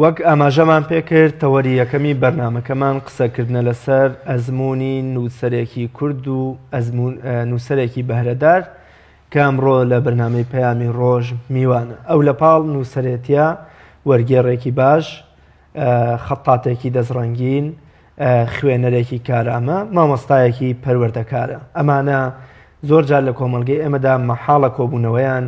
وەک ئاماژەمان پێکرد تەوەری یەکەمی بەرنامەکەمان قسەکردنە لەسەر ئەزموونی نووسەرێکی کورد و نووسەرێکی بەهرەدار کە ئەمڕۆ لە بەرنامەی پەیامی ڕۆژ میوانە. ئەو لە پاڵ نووسەرێتیە وەرگێڕێکی باش، خەتاتێکی دەزڕەنگین، خوێنەرێکی کارامە، مامۆستایەکی پەروەردەکارە. ئەمانە زۆر جار لە کۆمەلگەی ئێمەدا مەحاڵە کۆبوونەوەیان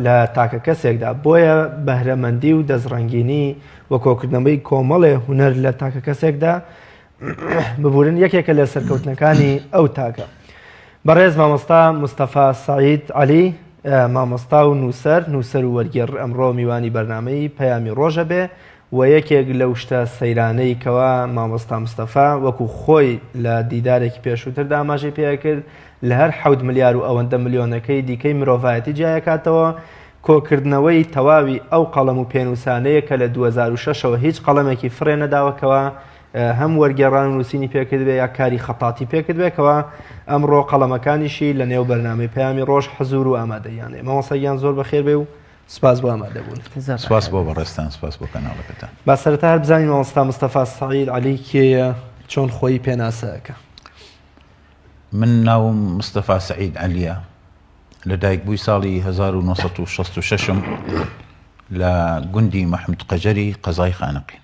لە تاکە کەسێکدا. بۆیە بەهرەمەندی و دەزڕەنگینی وە کۆکردنەوەی کۆمەڵێ هونەر لە تاکە کەسێکدا ببورن یەکێکە لە سەرکەوتنەکانی ئەو تاکە. بەڕێز مامۆستا مستەفا سعید عەلی، مامۆستا و نووسەر و وەرگێڕ ئەمڕۆ میوانی بەرنامەی پەیامی ڕۆژە بێ و یەکێک لەو شتە سەیرانەی کەوا مامۆستا مستەفا وەکو خۆی لە دیدارێکی پێشووتردا ئاماژەی پێ کرد لە هەر 7 ملیار و ئەوەندە ملیۆنەکەی دیکەی مرۆڤایەتی جیایەکاتەوە کۆکردنەوەی تەواوی ئەو قەڵەم و پێنووسانەیە کە لە 2006ەوە هیچ قەڵەمێکی فڕێ نەداوەکەوە هەم وەرگێڕان و نووسینی پێکردوێ یا کاری خەتاتی پێکردوێکەوە ئەمڕۆ قەڵەمەکانیشی لە نێو بەرنامەی پەیامی ڕۆژ حزور و ئامادەیانێ. مامۆستایان زۆر بەخێر بێ و سپاس بۆ ئامادەبوون. سپاس بۆ بەڕێستان، سپاس بۆ کەناڵەکەتان. با سەرەتا هەر بزانین مامۆستا مستەفا سعید عەلی کێیە، چۆن خۆی پێناسەکە؟ من ناوم مستەفا سعید عەلیە، لە دایکبووی ساڵی 1966م لە گوندی مەحمود قەجەری قەزای خانەقین.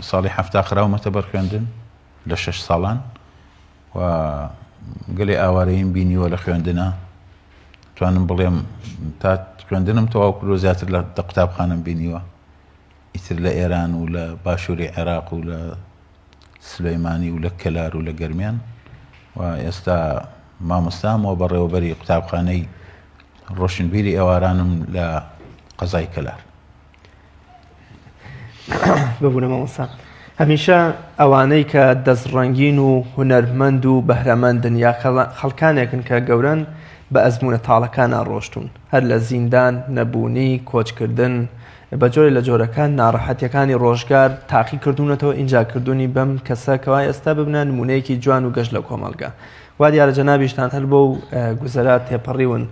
ساڵی 70 خراومەتە بەرخوێندن لە 6 ساڵان و گەلێ ئاوارەییم بینیوە لە خوێندنە. توانم بڵێم تا خوێندنم تەواو کردو زیاتر لە قوتابخانەم بینیوە، ئیتر لە ئێران و لە باشووری عێراق و لە سلەیمانی و لە کەلار و لە گەرمیان و ئێستا مامۆستامەوە بەڕێوەبەری قوتابخانەی ڕۆشنبیری ئێوارانم لە قەزای کەلار. ببوونە مامۆستا، هەمیشە ئەوانەی کە دەستڕەنگین و هونەرمەند و بەهرەمەندن یا خەڵکانێکن کە گەورن بە ئەزمونە تاڵەکان ئاڕۆشتون، هەر لە زیندان نەبوونی، کۆچکردن، بە جۆرێک لە جۆرەکان ناڕەحەتیەکانی ڕۆژگار تاقی کردوونەتەوە ئینجاکردوونی بەم کەسەکەوە ئێستا ببنە نمونەیەکی جوان و گەشت لە کۆمەلگا. وا دیارە جەنابیشتان هەر بۆ و گوزەرات تێپەڕیون.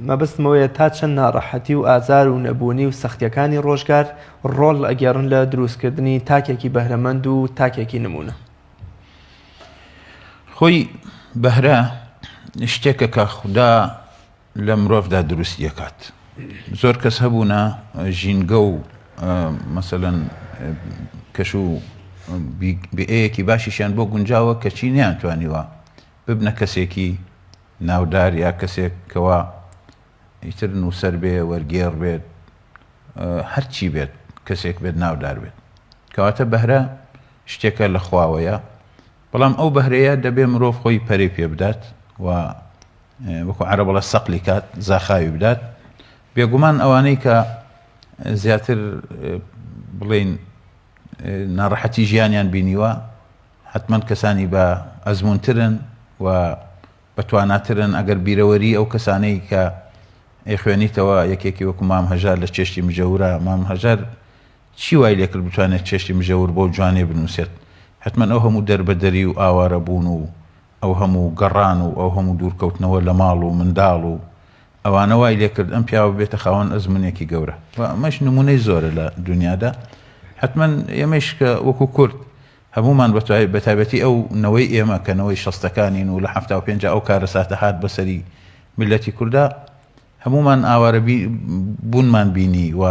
مەبستمەوەیە تا چەند ناڕەحەتی و ئازار و نەبوونی و سەختیەکانی ڕۆژگار ڕۆڵ ئەگەڕن لە دروستکردنی تاکێکی بەهرەمەند و تاکێکی نمونە. خۆی بەهرە شتێکە کە خودا لە مرۆڤدا دروست دەکات. زۆر کەس هەبوونە ژینگە و مەسەلەن کەش و بێیەکی باشیشیان بۆ گونجاوە کە چی نەیانتوانیوە ببنە کەسێکی ناودار یا کەسێک کەوا ئیتر نووسەر بێ، وەرگێڕ بێت، هەرچی بێت، کەسێک بێت ناودار بێت. کەواتە بەهرە شتێکە لە خواوەیە، بەڵام ئەو بەهرەیە دەبێ مرۆڤ خۆی پەرەی پێ بدات و وەکو عەرەبەڵە سەقلی کات، زاخاوی بدات. بێگومان ئەوانەی کە زیاتر بڵێن ناڕەحەتی ژیانیان بینیوە حتمەن کەسانی بە ئەزموونترن و بەتواناترن ئەگەر بیرەوەری ئەو کەسانەی کە خوێنیتەوە. یەکێکی وەکو مام هەژار لە چێشتی مژەورە، مام هەژار چی وای لێکرد بتوانێت چێشتی مژەور بۆ جوانێ بنووسێت؟ حتمەن ئەو هەموو دەربەدەری و ئاوارە بوون و ئەو هەموو گەڕان و ئەو هەموو دوورکەوتنەوە لە ماڵ و منداڵ و ئەوانە وای لێکرد ئەم پیاوە بێتە خاوەن ئەزمونێکی گەورە. ئەمەش نمونەی زۆرە لە دنیادا. حتمەن ئێمەش کە وەکو کورد هەمومان بە تایبەتی ئەو نەوەی ئێمە کە نەوەی 60ەکانین و لە 75 ئەو کارە ساتە هات بەسەری میلەتی کووردا، هەمومان ئاوارە بوونمان بینی و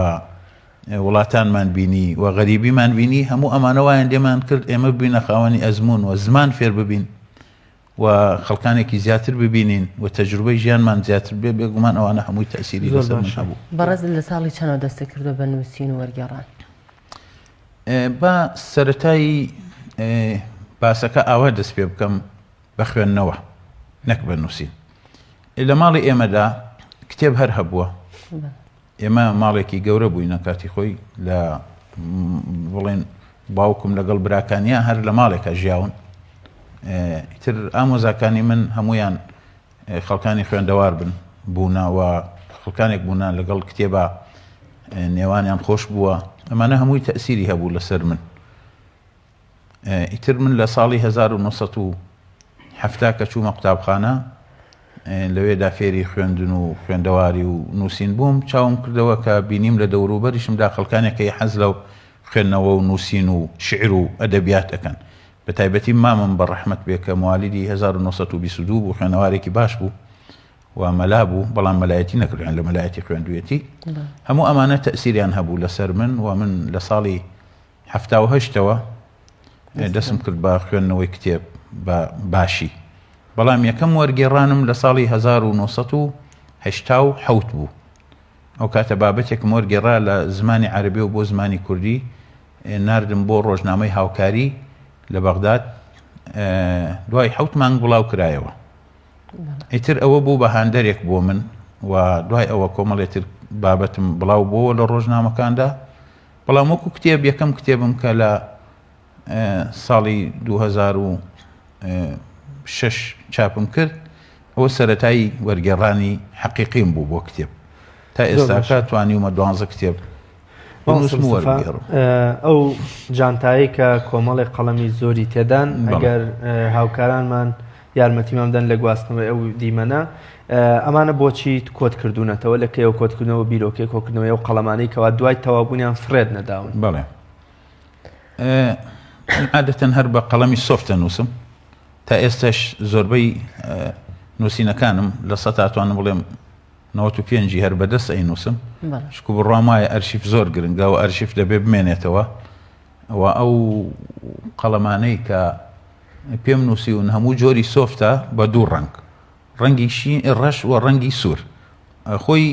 وڵاتانمان بینی و غەریبیمان بینی. هەموو ئەمانەوایان لێمان کرد ئێمە ببینە خاوەنی ئەزمون و زمان فێر ببین و خەڵکانێکی زیاتر ببینین و تەجروبەی ژیانمان زیاتر بێ. بێگومان ئەوانە هەمووی تەئسیری لەسەر من هەبوو. بەڕێز لە ساڵی چەندەوە دەستە کردووە بە نووسین و وەرگێڕان؟ با سەرەتایی باسەکە ئاوا دەست پێ بکەم بە خوێندنەوە نەک بە نووسین. لە ماڵی ئێمەدا کتێب هەر هەبووە. ئێمە ماڵێکی گەورە بووینە کاتی خۆی، لە بڵێن باوکم لەگەڵ براکانیان هەر لە ماڵێکە ژیاون. تر ئامۆزاکانی من هەمویان خەڵکانی خوێندەوار بوونەوە، خەڵکانێک بوونە لەگەڵ کتێبە نێوانیان خۆش بووە. ئەمانە هەمووی تەئسیری هەبوو لەسەر من. ئیتر من لە ساڵی 1970 کە چوومە قوتابخانە لەوێدا فێری خوێندن و خوێندەواری و نووسین بووم چاوم کردەوە کە بینیم لە دەوروبەریشمدا خەڵکانێکی حەز لەو خوێندنەوە و نووسین و شعر و ئەدەبیات دەکەن بە تایبەتی مامم بە ڕەحمەت بێ کە موالیدی 1922 بوو خوێنەوارێکی باش بوو و مەلا بوو بەڵام مەلایەتی نەکردیان لە مەلایەتی خوێندوێتی هەموو ئەمانە تەئسیریان هەبوو لەسەر من و من لە ساڵی 1970ەوە دەستم کرد بە خوێندنەوەی کتێب بە باشی بەڵام یەکەم وەرگێڕانم لە ساڵی 1970 بوو ئەو کاتە بابەتێکم وەرگێڕا لە زمانی عەرەبی و بۆ زمانی کوردی ناردم بۆ ڕۆژنامەی هاوکاری لە بەغداد دوای 7 مانگ بڵاو کرایەوە ئیتر ئەوە بوو بە هاندەرێک بۆ من و دوای ئەوە کۆمەڵێتر بابەتم بڵاو بۆ لە ڕۆژنامەکاندا بەڵام وەکو کتێب یەکەم کتێبم کە لە ساڵی 2006 چاپم کرد ئەوە سەرەتایی وەرگێڕانی حەقیقیم بوو بۆ کتێب تا ئێستاکە توانیومە 12 کتێب ئەو جانتایی کە کۆمەڵی قەڵەمی زۆری تێدان ئەگەر هاوکارانمان یارمەتیمامدەن لە گواستنەوەی ئەو دیمەنە ئەمانە بۆچی کۆت کردوونەتەوە لە کەیەوە کۆتکردنەوە بیرۆکێک کۆکردنەوەی ئەو قەڵەمانەی کەوا دوای تەوابوونیان فرێد نەداون بەڵێ عادەتەن هەر بە قەڵەمی سۆفتە نووسم تا ئێستاش زۆربەی نووسینەکانم لە سەد ئاتوانم بڵێم 95 هەر بەدەست ئەی نووسم شکو بڕام وایە ئەرشیف زۆر گرنگە و ئەرشیف دەبێ بمێنێتەوە ئەوە ئەو قەڵەمانەی کە پێم نووسیون هەموو جۆری سۆفتە بە دوو ڕنگ ڕەنگی ڕەش و ڕەنگی سوور خۆی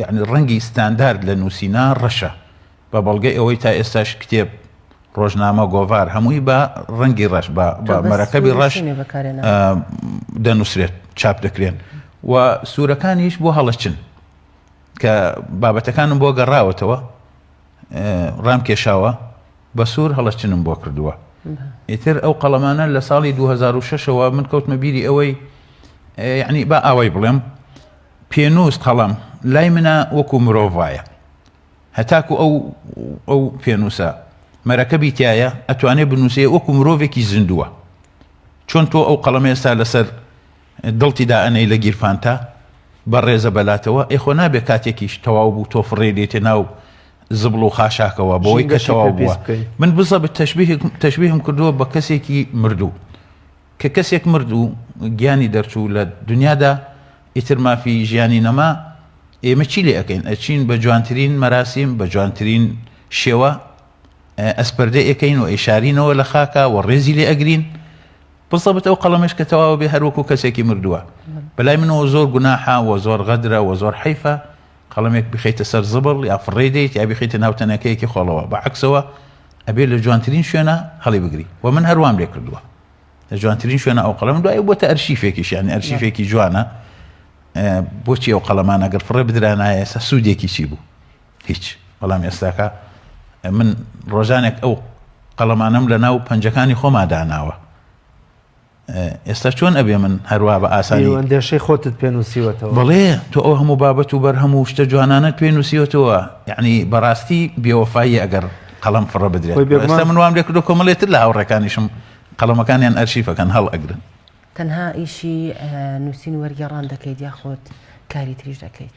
یعنی ڕەنگی ستاندارد لە نووسینا ڕەشە بە بەڵگەی ئەوەی تا ئێستاش کتێب ڕۆژنامە گۆڤار هەمووی بە ڕەنگی ڕەش بە مەرەکەبی ڕەش دەنووسرێت چاپ دەکرێن و سوورەکانیش بۆ هەڵەچن کە بابەتەکانم بۆ گەڕاوەتەوە ڕام کێشاوە بە سوور هەڵەچنم بۆ کردووە ئیتر ئەو قەڵەمانە لە ساڵی 2006ەوە من کەوتمە بیری ئەوەی یعنی با ئاوای بڵێم پێنووس قەڵەم لای منە وەکو مرۆڤ وایە هەتاکو ئەو پێنووسە مەرەکەبی تایە ئەتوانێ بنووسێ وەکو مرۆڤێکی زیندووە چۆن تۆ ئەو قەڵەمە ئێستا لەسەر دڵتیدا ئەنەی لە گیرفانتە بەڕێزە بەلاتەوە ئێخۆ نابێ کاتێکیش تەواو بوو تۆ فڕێ دێتێ ناو زبڵ و خاشاکەوە بۆی کە تەواو بووە من بزە تەشبیهم کردووە بە کەسێکی مردوو کە کەسێک مردوو گیانی دەرچوو لە دنیادا ئیتر مافی ژیانی نەما ئێمە چی لێ ئەەکەین ئەچین بە جوانترین مەراسیم بە جوانترین شێوە ئەسپەردە ئەەکەین و ئێشارینەوە لە خاکە و ڕێزی لێ ئەگرین بڵسەبت ئەو قەڵەمەش کە تەواو بێ هەروەکو کەسێکی مردووە بەلای منەوە زۆر گوناحە و زۆر غەدرە و زۆر حەیفە قەڵەمێک بخیتە سەر زبڵ یا فڕێ دەیت یا بخیتە ناو تەنەکەیەکی خۆڵەوە بەعەکسەوە ئەبێ لە جوانترین شوێنە هەڵی بگری و من هەروام لێ کردووە لە جوانترین شوێنە ئەو قەڵەم دوای بۆتە ئەرشیفێکیش یعنی ئەرشیفێکی جوانە بۆچی ئەو قەڵەمان ئەگەر فڕێ بدرانایە ئێستا سوودێکی چی بوو هیچ بەڵام ئێستاکە من ڕۆژانێک ئەو قەڵەمانم لە ناو پەنجەکانی خۆما داناوە ئێستا چۆن ئەبێ من هەروە بە ئاسانی ئەندێشەی خۆتت پێنووسیوەتەوە بڵێ تۆ ئەو هەموو بابەت و بەرهەموو شتە جوانانت پێنووسیوەتەوە یعنی بەڕاستی بێوەفایی ئەگەر قەڵەم فڕە بدرێت ئێستا من وام لێ کردو کۆمەڵێتر لە هاوڕێکانیشم قەڵەمەکانیان ئەرشیفەکەن هەڵ ئەگرن تەنها ئیشی نووسین وەرگێڕان دەکەیت یاخۆت کاری تریش دەکەیت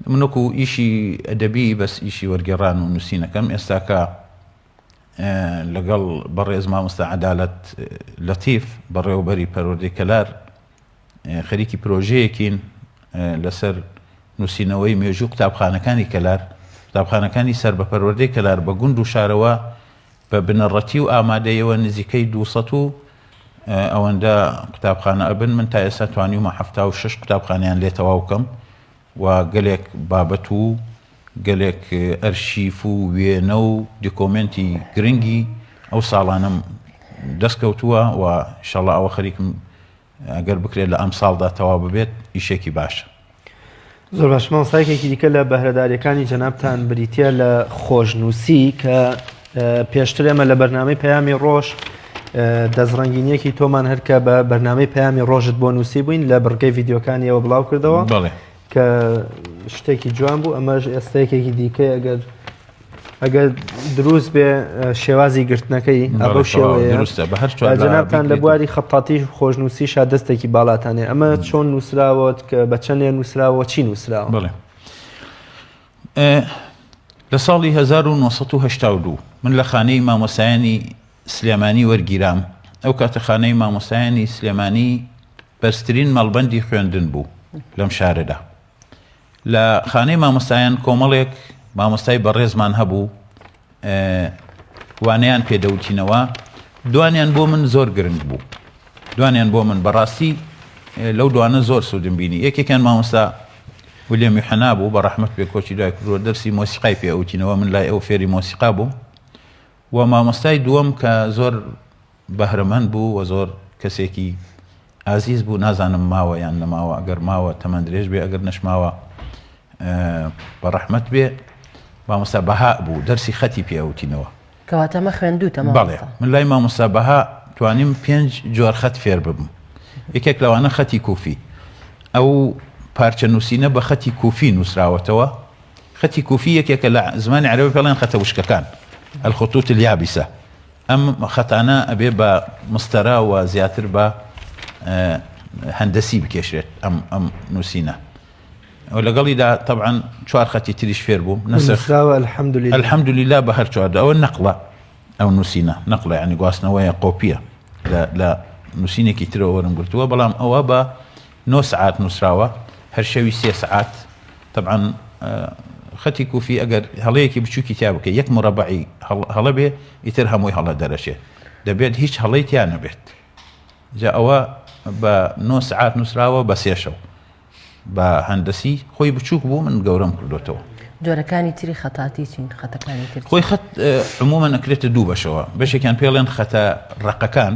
من وەکو ئیشی ئەدەبی بەس ئیشی وەرگێڕان و نووسینەکەم ئێستاکە لەگەڵ بەڕێز مامۆستا عەدالەت لەتیف بەڕێوەبەری پەروەردەی کەلار خەریکی پرۆژەیەکین لەسەر نووسینەوەی مێژوو قوتابخانەکانی کەلار قوتابخانەکانی سەر بە پەروەردەی کەلار بە گوند و شارەوە بە بنەڕەتی و ئامادەیەوە نزیکەی 200 و ئەوەندە قوتابخانە ئەبن من تا ئێستا توانیومە 76 قوتابخانەیان لێ تەواو بکەم و گەلێک بابەت و گەلێک ئەرشیف و وێنە و دیکۆمنتی گرنگی ئەو ساڵانم دەستکەوتووە و ئینشاڵڵا ئەوە خەریکم ئەگەر بکرێت لە ئەم ساڵدا تەواو ببێت ئیشێکی باشە زۆر باش ماوەسایەکێکی دیکە لە بەهرەداریەکانی جەنابتان بریتە لە خۆشنووسی کە پێشتر ئێمە لە بەرنامەی پەیامی ڕۆژ دەستڕەنگینیەکی تۆمان هەرکە بە بەرنامەی پەیامی ڕۆژت بۆ نووسی بووین لە بڕگەی ڤیدیۆکانیەوە بڵاو کردەوە بەڵێ کە شتێکی جوان بوو ئەمەش ئێستەیەکێکی دیکە ئەگەر ئەگەر دروست بێ شێوازی گرتنەکەی ئەو شێوەیە دروستە بە هەر چوار جەنابتان لە بواری خەپاتی خۆشنووسیشا دەستێکی باڵاتانێ ئەمە چۆن نووسراوەت کە بە چەندێ نووسراوە چی نووسراوە؟ بڵێ لە ساڵی 1982 من لە خانەی مامۆسایانی سلێمانی وەرگیرام. ئەو کاتە خانەی مامۆسایانی سلێمانی بەرزترین مەڵبەندی خوێندن بوو لەم شارەدا. لە خانەی مامۆستایان کۆمەڵێک مامۆستای بەڕێزمان هەبوو وانەیان پێدەوتینەوە. دوانیان بۆ من زۆر گرنگ بوو، دوانیان بۆ من بەڕاستی لەو دوانە زۆر سوودم بینی. یەکێکیان مامۆستا ویلیام یوحەنا بوو بە ڕەحمەت پێ کۆچی دوای کردووە، دەرسی مۆسیقای پێوتینەوە، من لای ئەو فێری مۆسیقا بووم. و مامۆستای دووەم کە زۆر بەهرەمەند بوو و زۆر کەسێکی ئازیز بوو، نازانم ماوە یان نەماوە، ئەگەر ماوە تەمەند درێژ بێ، ئەگەر نەشماوە بە ڕەحمەت بێ، مامۆستا بەها بوو، دەرسی خەتی پێوتینەوە. کەواتەمە خوێندووتە بەڵێ من لای مامۆستا بەها توانیم 5 جۆر خەت فێر ببم. یەکێک لەوانە خەتی کوفی، ئەو پارچە نووسینە بە خەتی کوفی نووسراوەتەوە. خەتی کوفی یەکێکە لە زمانی عەرەبی پێڵێن خەتە وشکەکان، الخطوط اليابسة. ئەم خەتانە ئەبێ بە مستەرا و زیاتر بە هەندەسی بکێشرێت ئەم نووسینە. لەگەڵیدا طبعا 4 خەتی تریش فێر بووم، نووسراوە الحەمدولله بە هەر چواردە. ئەوە نەقڵە، ئەو نووسینە نەقڵە، یعنی گواستنەوەیە قۆپیە لە نووسینێکی ترەوە وەرم گرتووە، بەڵام ئەوە بە 9 سعات نووسراوە، هەر شەوی 3 سعات. طبعا خەتی کوفی ئەگەر هەڵەیەکی بچووکی تیا بکە، 1 مربعی هەڵە بێ، ئیتر هەمووی هەڵە دەرەچێت، دەبێت هیچ هەڵەی تیا نەبێت. جا ئەوە بە 9 سعات نووسراوە بە 3 شەو بە هەندەسی. خۆی بچووک بوو، من گەورەم کردوتەوە. جۆرەکانی تری خەتاتی چین؟ خەتەکانی تر خۆی خەت عمومەن ئەکرێتە دوو بەشەوە، بەشێکیان پێڵێن خەتە ڕقەکان،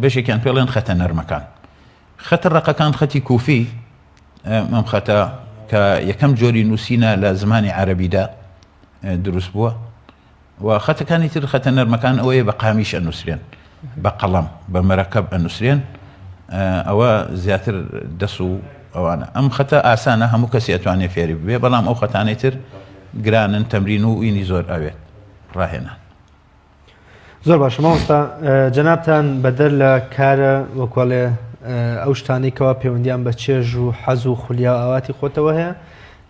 بەشێکیان پێڵێن خەتە نەرمەکان. خەتە ڕقەکان خەتی کوفی، ئەم خەتە کە یەکەم جۆری نووسینە لە زمانی عەرەبیدا دروست بووە. و خەتەکانی تر خەتە نەرمەکان ئەوەیە بە قامیش ئەنووسرێن، بە قەڵەم بە مەرەکەب ئەنووسرێن، ئەوە زیاتر دەس و ئەوانە. ئەم خەتە ئاسانە، هەموو کەسی ئەتوانێت فێری بێ، بەڵام ئەو خەتانەی تر گرانن، تەمرین و ئینی زۆر ئەوێت ڕاهێنان. زۆر باشە مامۆستا، جەنابتان بەدەر لە کارە وەکوڵێ ئەو شتانێکەوە پەیوەندیان بە چێژ و حەز و خولیا ئاواتی خۆتەوە هەیە،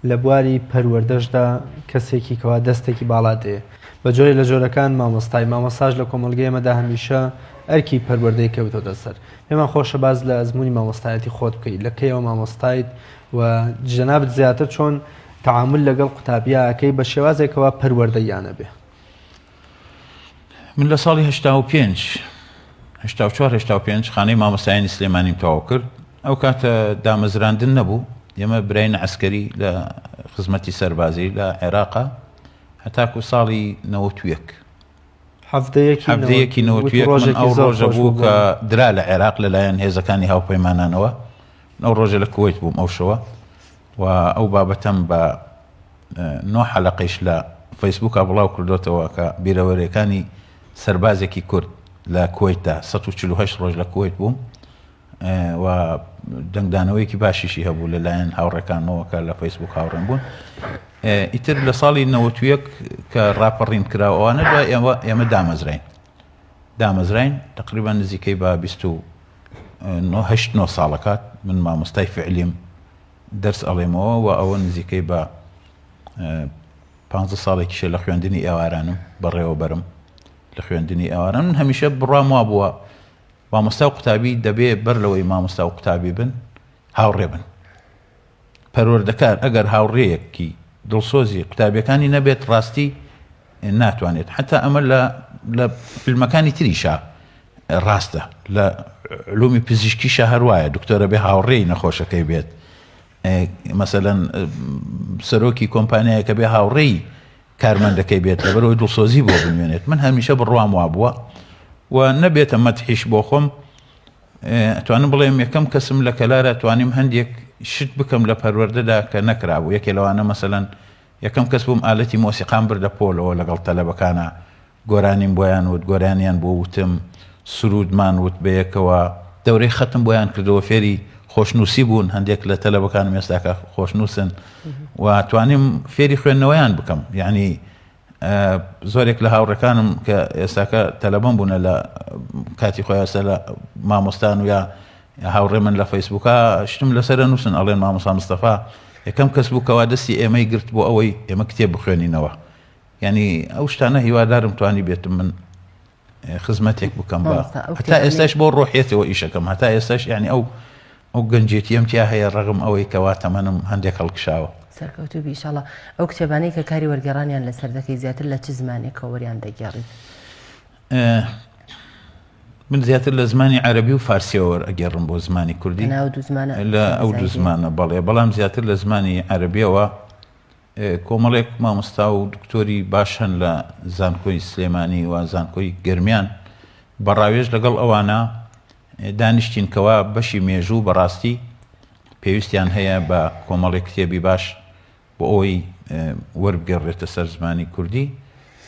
لە بواری پەروەردەشدا کەسێکی کەوا دەستێکی باڵا دێ بە جۆری لە جۆرەکان مامۆستای مامۆستاژ لە کۆمەلگەیەمەدا هەمیشە ئەرکی پەروەردەی کەوتۆ دەسەر. پێمان خۆشە باز لە ئەزمموی مامۆستایەتی خۆت بکەیت، لە کەیەوە مامۆستایت و جەنابەت زیاتر چۆن تەعامل لەگەڵ قوتابیەکەی بە شێوازێکەوە پەروەردەیانە بێ. من لە ساڵی 84-85 خانەی مامۆستایانی سلێمانیم تەواو کرد. ئەو کاتە دامەزراندن نەبوو، ئێمە براین عەسکەری لە خزمەتی سەربازی لە عێراقا هەتاکو ساڵی 91 هەفتەیەکی 91 من ئەو ڕۆژە بوو کە درا لە عێراق لەلایەن هێزەکانی هاوپەیمانانەوە. ئەو ڕۆژە لە کوێیت بووم ئەو شەوە، و ئەو بابەتەم بە 9 حەلەقەیش لە فەیسبووکا بڵاو کردوتەوە کە بیرەوەریەکانی سەربازێکی کورد لە کوێیتدا 148 ڕۆژ لە کوێیت بووم، و دەنگدانەوەیەکی باشیشی هەبوو لەلایەن هاوڕێکانەوە کە لە فەیسبووک هاوڕێن بوون. ئیتر لە ساڵی 91 کە ڕاپەڕین کراوەوانە دوای ئێمە دامەزراین تقریبا نزیکەی بە 28 ساڵەکات. من مامۆستای فعلیم دەرس ئەڵێمەوە، و ئەوە نزیکەی بە 15 ساڵێکیشە لە خوێندنی ئێوارانم بەڕێوە بەرم لە خوێندنی ئێواران. من هەمیشە بڕام وا بووە مامۆستا و قوتابی دەبێ بەر لەوەی مامۆستا و قوتابی بن هاوڕێ بن. پەروەردەکار ئەگەر هاوڕێیەکی دڵسۆزی قوتابیەکانی نەبێت ڕاستی ناتوانێت. حتا ئەمە لە فیلمەکانی تریشە ڕاستە، لە علومی پزیشکیشە هەروایە، دکتۆرە بێ هاوڕێی نەخۆشەکەی بێت. مەسەلەن سەرۆکی کۆمپانیایەکە بێ هاوڕێی کارمەندەکەی بێت لەبەرەوەی دڵسۆزی بۆ بنوێنێت. من هەمیشە بڕوام وا بووە و نەبێتە مەدحیش بۆ خۆم. توانم بڵێم یەکەم کەسم لە کەلارە توانیم هەندێک شت بکەم لە پەروەردەدا کە نەکرابوو. یەکێ لەوانە مەسەلەن یەکەم کەس بووم ئالەتی مۆسیقام بردە پۆلەوە لەگەڵ تەلەبەکانە، گۆرانیم بۆیان وت، گۆرانیان بۆ وتم، سرودمان وت بەیەکەوە، دەورەی خەتم بۆیان کردەوە، فێری خۆشنووسی بوون، هەندێک لە تەلەبەکانم ئێستاکە خۆشنووسن، و توانیم فێری خوێندنەوەیان بکەم. یعنی زۆرێک لە هاوڕەکانم کە ئێستاکە تەلەبەم بوون لە کاتی خۆیان لە مامۆستان و یا هاوڕێ من لە فەیسبووکە شتم لەسەر نووسن ئەڵێن مامۆستا مستەفا یەکەم کەس بووکەوە دەستی ئێمەی گرت بۆ ئەوەی ئێمە کتێب بخوێنینەوە ینی ئەو شتانە هیوادارم توانی بێتم من خزمەتێک بکەم بە هەتا ئێستاش بۆ ڕۆحیەتەوە ئیشەکەم هەتا ئێستاش ینی ئەو گەنجێتیم تیا هەیە ڕەغم ئەوەی کەوا تەمەنم هەندێک هەڵکشاوە سەرکەوتوبی ئینشاڵڵا ئەو کتێبانەی کە کاری وەرگێڕانیان لەسەر دەکەی زیاتر لە چ زمانێکەوە وەریان دەگێڕیت؟ من زیاتر لە زمانی عەرەبی و فارسیەوە ئەگەڕم بۆ زمانی کوردی لە ئەو دوو زمانە بەڵێ بەڵام زیاتر لە زمانی عەرەبیەوە کۆمەڵێک مامۆستا و دکتۆری باشن لە زانکۆی سلێمانی و زانکۆی گرمیان بەڕاوێژ لەگەڵ ئەوانە دانیشتینکەوە بەشی مێژوو بەڕاستی پێویستیان هەیە بە کۆمەڵێک کتێبی باش بۆ ئەوەی وەربگەڕێتە سەر زمانی کوردی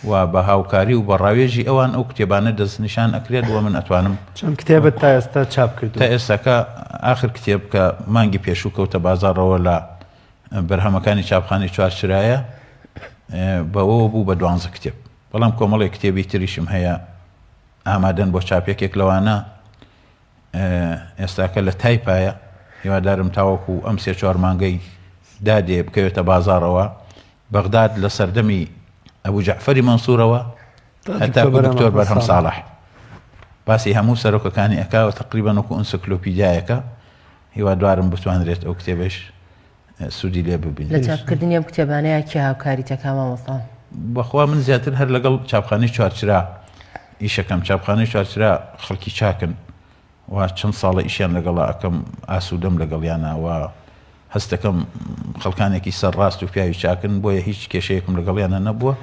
و بە هاوکاری و بەڕاوێژی ئەوان ئەو کتێبانە دەستنیشان ئەکرێت وە من ئەتوانم چەند کتێبت تا ئێستا چاپ کرد تا ئێستاکە آخر کتێب کە مانگی پێشوو کەوتە بازاڕەوە لە بەرهەمەکانی چاپخانەی چوارچرایە بەوە بوو بە 12 کتێب بەڵام کۆمەڵی کتێبی تریشم هەیە ئامادەن بۆ چاپێکێک لەوانە ئێستاکە لە تایپایە هیوادارم تاوەکو ئەم 3-4 مانگەی دادێ بکەوێتە بازاڕەوە بەغداد لە سەردەمی ئەبوو جەعفەری مەنسوورەوە هەتا بۆ دکتۆر بەرهەم ساڵح باسی هەموو سەرۆکەکانی ئەکاوە تقریبەن وەکو ئەنسیکلۆپیدیایەکە هیوادارم بتوانرێت ئەو کتێبش سوودی لێ ببینێت. لە چاپکردنی ئەم کتێبانەیە کێ هاوکاری تەکا مامۆستا؟ بەخوا من زیاتر هەر لەگەڵ چاپخانەی چوارچرا ئیشەکەم چاپخانەی چوارچرا خەڵکی چاکن و چەند ساڵە ئیشیان لەگەڵا ئەەکەم ئاسوودەم لەگەڵیانەوە هەستەکەم خەڵکانێکی سەرڕاست و پیاوی چاکن بۆیە هیچ کێشەیەکم لەگەڵیانە نەبووە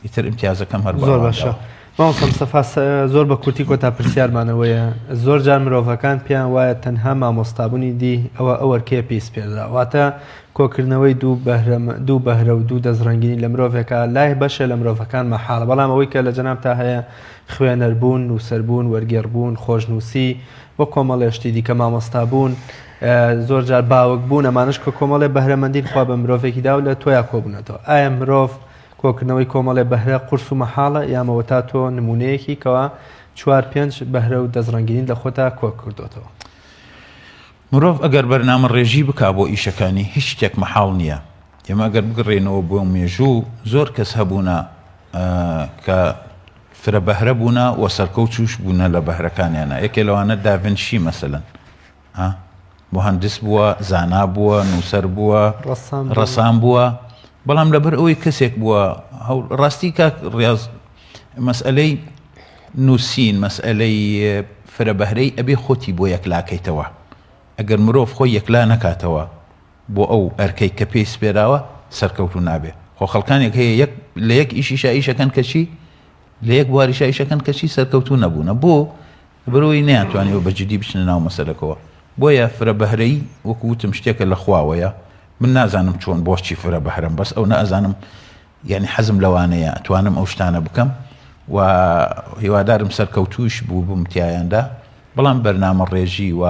ئیتر ئیمتیازەکەم هەر زۆر باشە. مامۆستا مستەفا زۆر بە کورتی کۆتا پرسیارمانەوەیە زۆر جار مرۆڤەکان پێیان وایە تەنها مامۆستابوونی دی ئەوە ئەوەرکێ پێیس پێدا واتە کۆکردنەوەی دوو بەهرە و دوو دەزڕەنگینی لە مرۆڤێکە لای بەشە لە مرۆڤەکان مەحاڵە بەڵام ئەوەی کە لە جەناب تا هەیە خوێنەربوون نووسەربوون وەرگێڕبوون خۆشنووسی وە کۆمەڵێشتی دیکە مامۆستابوون زۆر جار باوک بوون ئەمانش کە کۆمەڵێ بەهرەمەندین خوا بە مرۆڤێکی دا و لە تۆیا کۆبوونەتەوە ئایا مرۆڤ کۆکردنەوەی کۆمەڵێ بەهرە قورس و مەحاڵە یامەوە تا تۆ نمونەیەکی کەوا 4-5 بەهرە و دەزڕەنگینین لە خۆتا کۆک کردوتەوە؟ مرۆڤ ئەگەر بەرنامە ڕێژی بک بۆ ئیشەکانی هیچ شتێک مەحاڵ نییە ئێمە ئەگەر بگڕێنەوە بۆ مێژوو زۆر کەس هەبوونە کە فرە بەهرە بوونە و سەرکەوتوش بوونە لە بەهرەکانیانە یەکێ لەوانە داڤنشی مەسەلەن مهندس بووە زانا بووە نووسەر بووە ڕەسام بووە بەڵام لەبەر ئەوەی کەسێک بووە ڕاستی کاک ڕاز مەسئلەی نووسین مەسئلەی فرە بەهرەی ئەبێ خۆتی بۆ یەکلاکەیتەوە ئەگەر مرۆڤ خۆی یەکلا نەکاتەوە بۆ ئەو ئەرکەی کە پێی سپێراوە سەرکەوتو نابێ خۆ خەڵکانێک هەیە لە یەک ئیشەکەن کەچی لە یەک بواریشە ئیشەکەن کەچی سەرکەوتو نەبوونە بۆ بەرەوەی نەیانتوانیەوە بەجددی بچنە ناو مەسەلەکەوە بۆیە فرە بەهرەی وەکوتم شتێکە لە خواوەیە من نازانم چۆن بۆچی فرە بەهرم بەس ئەو نەئەزانم یعنی حەزم لەوانەیە ئەتوانم ئەو شتانە بکەم و هیوادارم سەرکەوتوش بوو بم تایاندا بەڵام بەرنامە ڕێژی و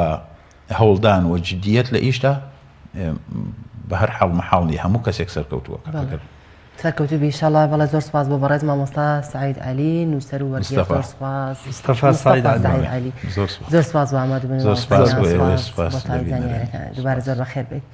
هەوڵدان و جدیەت لە ئیشتا بە هەر حاڵ مەحاڵی هەموو کەسێک سەرکەوتووە سەرکەوتوبی ئینشاڵڵا بەڵێ زۆر سپاس بۆ بەڕێز مامۆستا سعید عەلی نووسەر و وەرگێڕ زۆر سپاس مستەفا سعید عەلی زۆر سپاس بۆ ئامادەبوونەوە زۆر سپاس بۆ دووبارە زانیاریەکان دووبارە زۆر بەخێر بێت.